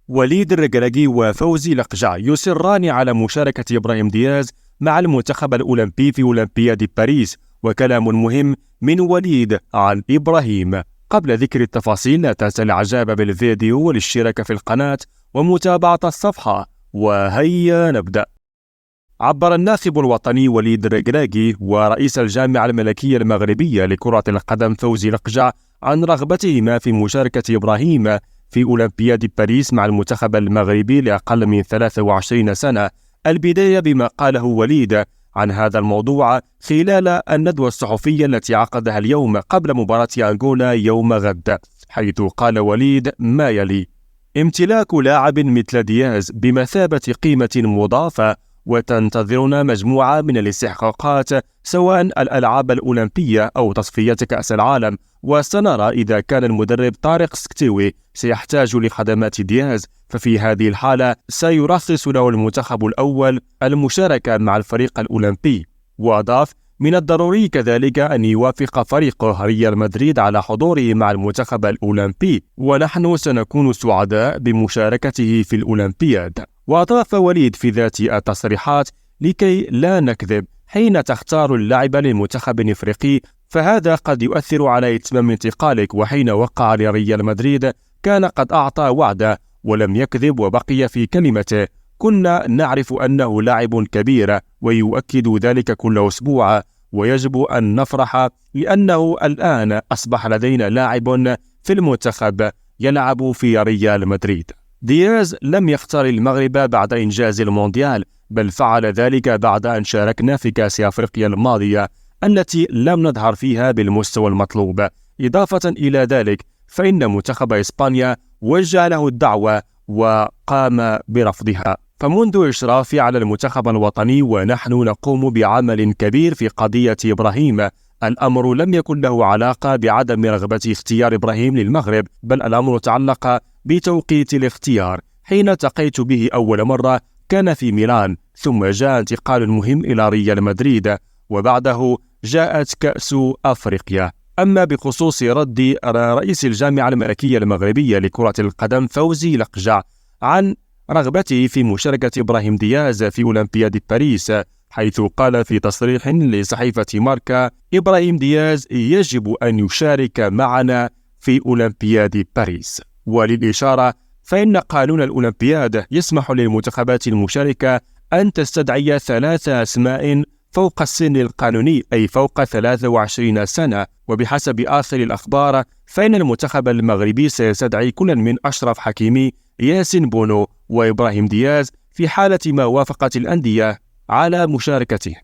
وليد الركراكي وفوزي لقجع يصران على مشاركة إبراهيم دياز مع المنتخب الأولمبي في أولمبياد باريس، وكلام مهم من وليد عن إبراهيم. قبل ذكر التفاصيل لا تنسى الإعجاب بالفيديو والاشتراك في القناة ومتابعة الصفحة، وهيا نبدأ. عبر الناخب الوطني وليد الركراكي ورئيس الجامعة الملكية المغربية لكرة القدم فوزي لقجع عن رغبتهما في مشاركة إبراهيم في أولمبياد باريس مع المنتخب المغربي لأقل من 23 سنة. البداية بما قاله وليد عن هذا الموضوع خلال الندوة الصحفية التي عقدها اليوم قبل مباراة أنغولا يوم غد، حيث قال وليد ما يلي: امتلاك لاعب مثل دياز بمثابة قيمة مضافة، وتنتظرنا مجموعة من الاستحقاقات سواء الألعاب الأولمبية أو تصفيات كأس العالم، وسنرى إذا كان المدرب طارق سكتيوي سيحتاج لخدمات دياز، ففي هذه الحالة سيرخص له المنتخب الأول المشاركة مع الفريق الأولمبي. وأضاف: من الضروري كذلك أن يوافق فريقه ريال مدريد على حضوره مع المنتخب الأولمبي، ونحن سنكون سعداء بمشاركته في الأولمبياد. وأضاف وليد في ذات التصريحات: لكي لا نكذب، حين تختار اللاعب للمنتخب الإفريقي فهذا قد يؤثر على إتمام انتقالك، وحين وقع لريال مدريد كان قد أعطى وعده ولم يكذب وبقي في كلمته. كنا نعرف أنه لاعب كبير ويؤكد ذلك كل أسبوع، ويجب أن نفرح لأنه الآن أصبح لدينا لاعب في المنتخب يلعب في ريال مدريد. دياز لم يختار المغرب بعد إنجاز المونديال، بل فعل ذلك بعد أن شاركنا في كأس أفريقيا الماضية التي لم نظهر فيها بالمستوى المطلوب. إضافة إلى ذلك فإن منتخب إسبانيا وجه له الدعوة وقام برفضها. فمنذ إشرافي على المنتخب الوطني ونحن نقوم بعمل كبير في قضية إبراهيم. الأمر لم يكن له علاقة بعدم رغبة اختيار إبراهيم للمغرب، بل الأمر تعلق بتوقيت الاختيار. حين التقيت به أول مرة كان في ميلان، ثم جاء انتقال مهم إلى ريال مدريد، وبعده جاءت كأس أفريقيا. أما بخصوص رد رئيس الجامعة الملكية المغربية لكرة القدم فوزي لقجع عن رغبته في مشاركة إبراهيم دياز في أولمبياد باريس، حيث قال في تصريح لصحيفة ماركا: إبراهيم دياز يجب أن يشارك معنا في أولمبياد باريس. وللإشارة فإن قانون الأولمبياد يسمح للمنتخبات المشاركة أن تستدعي 3 أسماء فوق السن القانوني، أي فوق 23 سنة. وبحسب آخر الأخبار فإن المنتخب المغربي سيستدعي كل من أشرف حكيمي، ياسين بونو وإبراهيم دياز في حالة ما وافقت الأندية على مشاركته.